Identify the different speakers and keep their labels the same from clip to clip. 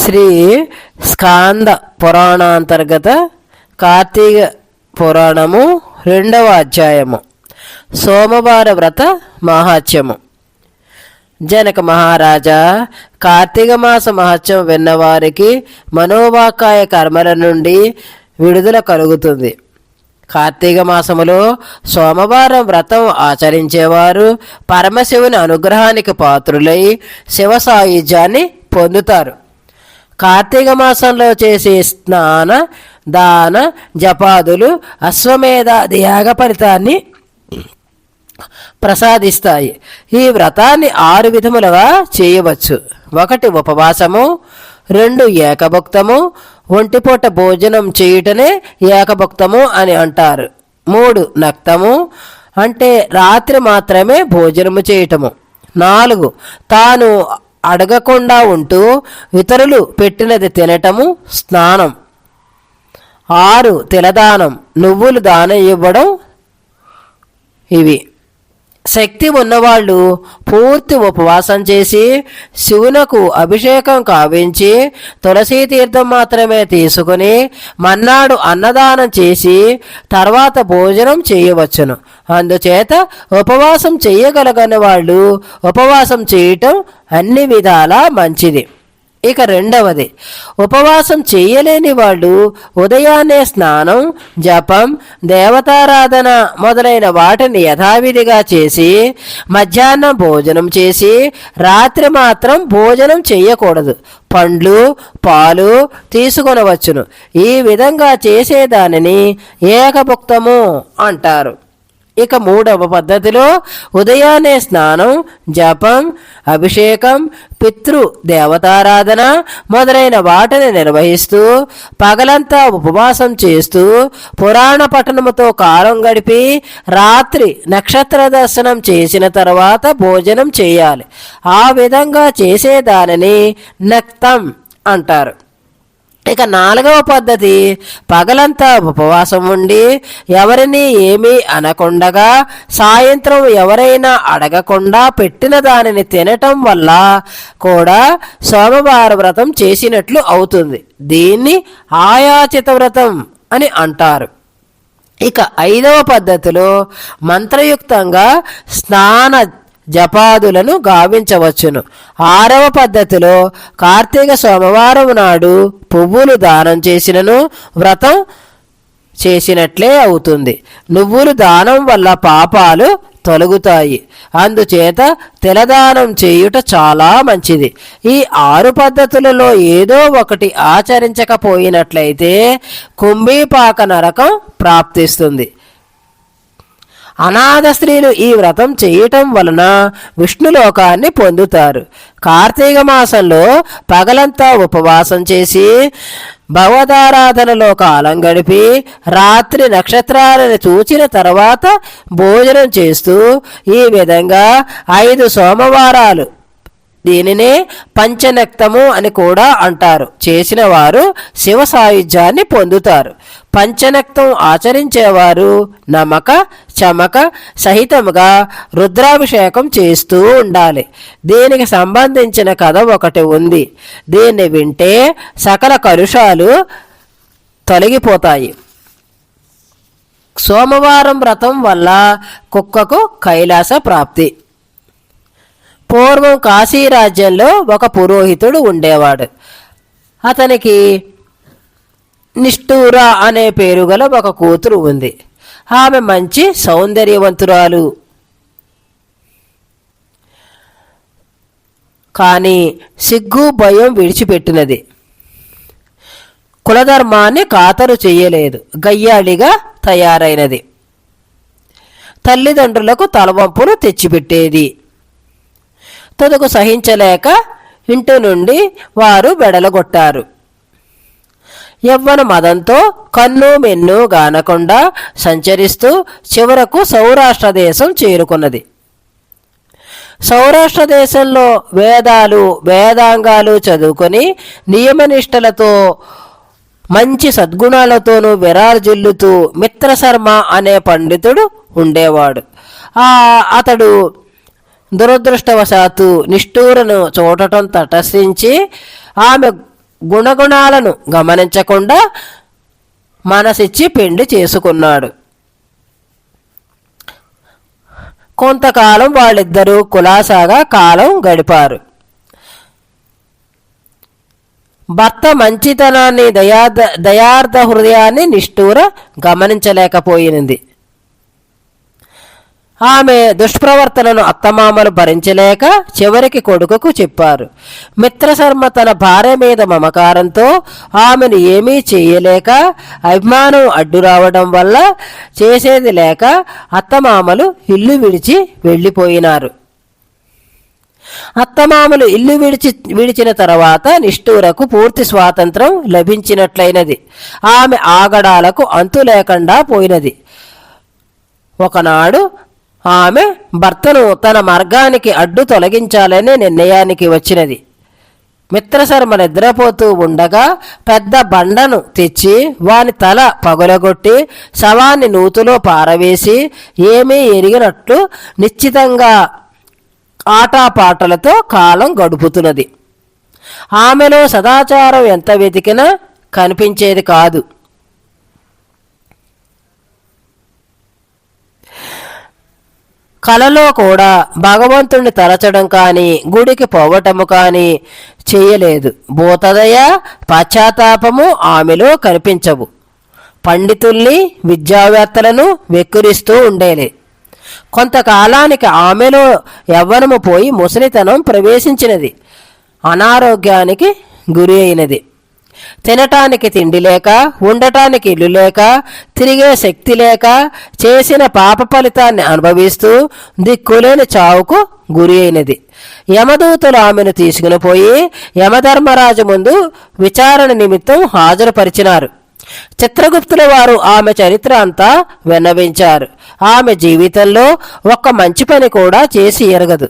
Speaker 1: శ్రీ స్కాంద పురాణాంతర్గత కార్తీక పురాణము 2వ అధ్యాయము సోమవార వ్రత మహాత్మ్యము. జనక మహారాజా, కార్తీక మాస మహత్యం విన్నవారికి మనోవాకాయ కర్మల నుండి విడుదల కలుగుతుంది. కార్తీక మాసములో సోమవారం వ్రతం ఆచరించేవారు పరమశివుని అనుగ్రహానికి పాత్రులై శివ సాయుధ్యాన్ని పొందుతారు. కార్తీక మాసంలో చేసే స్నాన దాన జపాదులు అశ్వమేధాది యాగ ఫలితాన్ని ప్రసాదిస్తాయి. ఈ వ్రతాన్ని 6 విధములుగా చేయవచ్చు. 1 ఉపవాసము, 2 ఏకభుక్తము, ఒంటిపూట భోజనం చేయుటనే ఏకభుక్తము అని అంటారు. 3 నక్తము అంటే రాత్రి మాత్రమే భోజనము చేయటము. 4 తాను అడగకుండా ఉంటూ ఇతరులు పెట్టినది తినటము స్నానం. 6 తిలదానం, నువ్వులు దానం ఇవ్వడం. ఇవి శక్తి ఉన్నవాళ్ళు పూర్తి ఉపవాసం చేసి శివునకు అభిషేకం కావించి తులసీ తీర్థం మాత్రమే తీసుకుని మన్నాడు అన్నదానం చేసి తర్వాత భోజనం చేయవచ్చును. అందుచేత ఉపవాసం చేయగలగని వాళ్ళు ఉపవాసం చేయటం అన్ని విధాలా మంచిది. ఇక 2వది, ఉపవాసం చేయలేని వాళ్ళు ఉదయాన్నే స్నానం, జపం, దేవతారాధన మొదలైన వాటిని యథావిధిగా చేసి మధ్యాహ్నం భోజనం చేసి రాత్రి మాత్రం భోజనం చేయకూడదు. పండ్లు పాలు తీసుకొనవచ్చును. ఈ విధంగా చేసేదానిని ఏకభుక్తము అంటారు. ఇక 3వ పద్ధతిలో ఉదయాన్నే స్నానం, జపం, అభిషేకం, పితృ దేవతారాధన మొదలైన వాటిని నిర్వహిస్తూ పగలంతా ఉపవాసం చేస్తూ పురాణ పఠనముతో కాలం గడిపి రాత్రి నక్షత్ర దర్శనం చేసిన తర్వాత భోజనం చేయాలి. ఆ విధంగా చేసేదానిని నక్తం అంటారు. ఇక 4వ పద్ధతి, పగలంతా ఉపవాసం ఉండి ఎవరిని ఏమీ అనకుండగా సాయంత్రం ఎవరైనా అడగకుండా పెట్టిన దానిని తినటం వల్ల కూడా సోమవార వ్రతం చేసినట్లు అవుతుంది. దీన్ని ఆయాచిత వ్రతం అని అంటారు. ఇక 5వ పద్ధతిలో మంత్రయుక్తంగా స్నాన జపాదులను గావించవచ్చును. 6వ పద్ధతిలో కార్తీక సోమవారం నాడు పువ్వులు దానం చేసినను వ్రతం చేసినట్లే అవుతుంది. నువ్వులు దానం వల్ల పాపాలు తొలగుతాయి. అందుచేత తిలదానం చేయుట చాలా మంచిది. ఈ 6 పద్ధతులలో ఏదో ఒకటి ఆచరించకపోయినట్లయితే కుంభీపాక నరకం ప్రాప్తిస్తుంది. అనాథ స్త్రీలు ఈ వ్రతం చేయటం వలన విష్ణులోకాన్ని పొందుతారు. కార్తీక మాసంలో పగలంతా ఉపవాసం చేసి భగవదారాధనలో కాలం గడిపి రాత్రి నక్షత్రాలను చూచిన తర్వాత భోజనం చేస్తూ ఈ విధంగా 5 సోమవారాలు, దీనినే పంచనక్తము అని కూడా అంటారు, చేసిన వారు శివ సాయుధ్యాన్ని పొందుతారు. పంచనక్తం ఆచరించేవారు నమక చమక సహితముగా రుద్రాభిషేకం చేస్తూ ఉండాలి. దీనికి సంబంధించిన కథ ఒకటి ఉంది. దీన్ని వింటే సకల కలుషాలు తొలగిపోతాయి. సోమవారం వ్రతం వల్ల కుక్కకు కైలాస ప్రాప్తి. పూర్వం కాశీ రాజ్యంలో ఒక పురోహితుడు ఉండేవాడు. అతనికి నిష్ఠూర అనే పేరు గల ఒక కూతురు ఉంది. ఆమె మంచి సౌందర్యవంతురాలు. కానీ సిగ్గు భయం విడిచిపెట్టినది. కులధర్మాన్ని ఖాతరు చెయ్యలేదు. గయ్యాళిగా తయారైనది. తల్లిదండ్రులకు తలవంపును తెచ్చిపెట్టేది. తుదకు సహించలేక ఇంటి నుండి వారు వెడలగొట్టారు. యవ్వన మదంతో కన్ను మెన్ను గానకుండా సంచరిస్తూ చివరకు సౌరాష్ట్ర దేశం చేరుకున్నది. సౌరాష్ట్ర దేశంలో వేదాలు వేదాంగాలు చదువుకొని నియమనిష్టలతో మంచి సద్గుణాలతోనూ విరార్జిల్లుతూ మిత్రశర్మ అనే పండితుడు ఉండేవాడు. అతడు దురదృష్టవశాత్తు నిష్ఠూరను చూడటం తటస్థించి ఆమె గుణగుణాలను గమనించకుండా మనసిచ్చి పెండి చేసుకున్నాడు. కొంతకాలం వాళ్ళిద్దరూ కులాసాగా కాలం గడిపారు. భర్త మంచితనాన్ని, దయార్థ హృదయాన్ని నిష్ఠూర గమనించలేకపోయినది. ఆమె దుష్ప్రవర్తనను అత్తమామలు భరించలేక చివరికి కొడుకుకు చెప్పారు. మిత్రశర్మ తన భార్య మీద మమకారంతో ఆమెను ఏమీ చేయలేక, అభిమానం అడ్డు రావడం వల్ల చేసేది లేక అత్తమామలు ఇల్లు విడిచి వెళ్ళిపోయినారు. అత్తమామలు ఇల్లు విడిచిన తర్వాత నిష్ఠూరకు పూర్తి స్వాతంత్రం లభించినట్లయినది. ఆమె ఆగడాలకు అంతు లేకుండా పోయినది. ఒకనాడు ఆమె భర్తను తన మార్గానికి అడ్డు తొలగించాలనే నిర్ణయానికి వచ్చినది. మిత్రశర్మ నిద్రపోతూ ఉండగా పెద్ద బండను తెచ్చి వాని తల పగులగొట్టి శవాన్ని నూతులో పారవేసి ఏమీ ఎరిగినట్లు నిశ్చితంగా ఆటాపాటలతో కాలం గడుపుతున్నది. ఆమెలో సదాచారం ఎంత వెతికినా కనిపించేది కాదు. కలలో కూడా భగవంతుణ్ణి తలచడం కానీ గుడికి పోవటము కానీ చేయలేదు. భూతదయ పశ్చాత్తాపము ఆమెలో కనిపించవు. పండితుల్ని విద్యావేత్తలను వెక్కిరిస్తూ ఉండేలే. కొంతకాలానికి ఆమెలో యవ్వనము పోయి ముసలితనం ప్రవేశించినది. అనారోగ్యానికి గురి అయినది. తినటానికి తిండి లేక, ఉండటానికి ఇల్లు లేక, తిరిగే శక్తి లేక, చేసిన పాప ఫలితాన్ని అనుభవిస్తూ దిక్కులేని చావుకు గురి అయినది. యమదూతలు ఆమెను తీసుకుని పోయి యమధర్మరాజు ముందు విచారణ నిమిత్తం హాజరుపరిచినారు. చిత్రగుప్తుల వారు ఆమె చరిత్ర అంతా విన్నవించారు. ఆమె జీవితంలో ఒక్క మంచి పని కూడా చేసి ఎరగదు.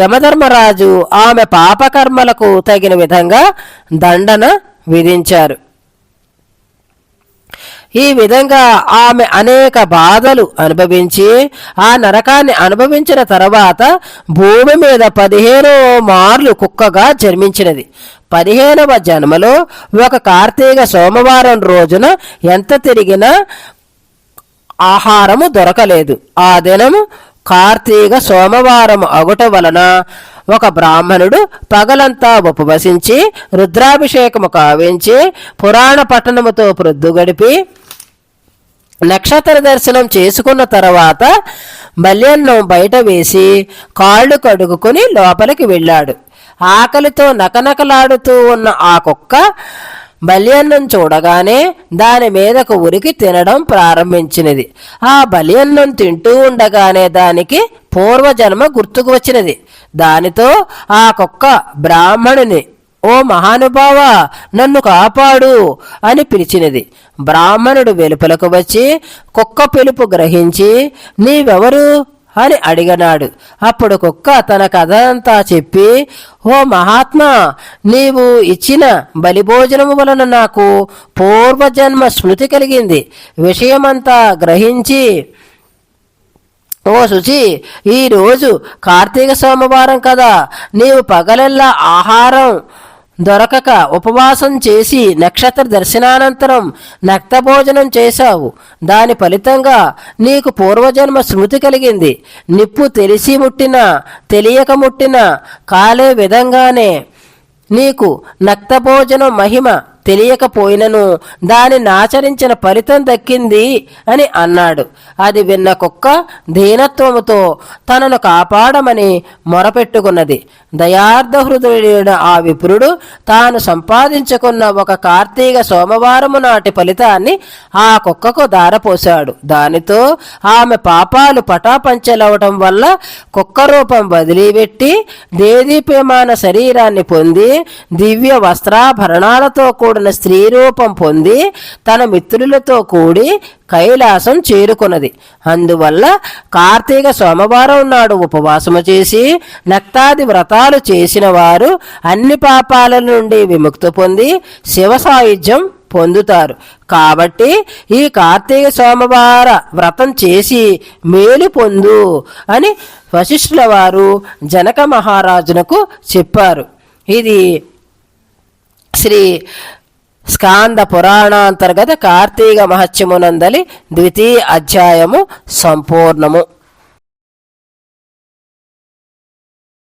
Speaker 1: యమధర్మరాజు ఆమె పాపకర్మలకు తగిన విధంగా దండన విధించారు. ఈ విధంగా ఆమె అనేక బాధలు అనుభవించి ఆ నరకాన్ని అనుభవించిన తర్వాత భూమి మీద 15 మార్లు కుక్కగా జన్మించినది. 15వ జన్మలో ఒక కార్తీక సోమవారం రోజున ఎంత తిరిగినా ఆహారము దొరకలేదు. ఆ దినము కార్తీక సోమవారం అగుట వలన ఒక బ్రాహ్మణుడు పగలంతా ఉపవసించి రుద్రాభిషేకము కావించి పురాణ పట్టణముతో ప్రొద్దు గడిపి నక్షత్ర దర్శనం చేసుకున్న తర్వాత బల్యన్నం బయట వేసి కాళ్ళు కడుగుకొని లోపలికి వెళ్ళాడు. ఆకలితో నకనకలాడుతూ ఉన్న ఆ కుక్క బల్యన్నం చూడగానే దాని మీదకు ఉరికి తినడం ప్రారంభించినది. ఆ బల్యన్నం తింటూ ఉండగానే దానికి పూర్వజన్మ గుర్తుకు వచ్చినది. దానితో ఆ కుక్క బ్రాహ్మణుని, ఓ మహానుభావ, నన్ను కాపాడు అని పిలిచినది. బ్రాహ్మణుడు వెలుపలకు వచ్చి కుక్క పిలుపు గ్రహించి నీవెవరు అని అడిగినాడు. అప్పుడు కుక్క తన కథ అంతా చెప్పి, ఓ మహాత్మా, నీవు ఇచ్చిన బలిభోజనము వలన నాకు పూర్వజన్మ స్మృతి కలిగింది. విషయమంతా గ్రహించి, ఓ శుచి, ఈరోజు కార్తీక సోమవారం కదా, నీవు పగలెల్లా ఆహారం దొరకక ఉపవాసం చేసి నక్షత్ర దర్శనానంతరం నక్తభోజనం చేశావు. దాని ఫలితంగా నీకు పూర్వజన్మ స్మృతి కలిగింది. నిప్పు తెలిసి ముట్టినా తెలియక ముట్టినా కాలే విధంగానే నీకు నక్తభోజనం మహిమ తెలియకపోయినను దానిని ఆచరించిన ఫలితం దక్కింది అని అన్నాడు. అది విన్న కుక్క దీనత్వముతో తనను కాపాడమని మొరపెట్టుకున్నది. దయార్థ హృదయుడైన ఆ విప్రుడు తాను సంపాదించుకున్న ఒక కార్తీక సోమవారము నాటి ఫలితాన్ని ఆ కుక్కకు దారపోశాడు. దానితో ఆమె పాపాలు పటాపంచలవటం వల్ల కుక్క రూపం వదిలిపెట్టి దేదీప్యమాన శరీరాన్ని పొంది దివ్య వస్త్రాభరణాలతో కూడిన స్త్రీ రూపం పొంది తన మిత్రులతో కూడి కైలాసం చేరుకున్నది. అందువల్ల కార్తీక సోమవారం నాడు ఉపవాసము చేసి నక్తాది వ్రతాలు చేసిన వారు అన్ని పాపాల నుండి విముక్తి పొంది శివ సాయుధ్యం పొందుతారు. కాబట్టి ఈ కార్తీక సోమవార వ్రతం చేసి మేలు పొందు అని వశిష్ఠుల వారు జనక మహారాజునకు చెప్పారు. ఇది శ్రీ స్కాంద పురాణాంతర్గత కార్తీక మహత్యమునందలి ద్వితీయ అధ్యాయము సంపూర్ణము.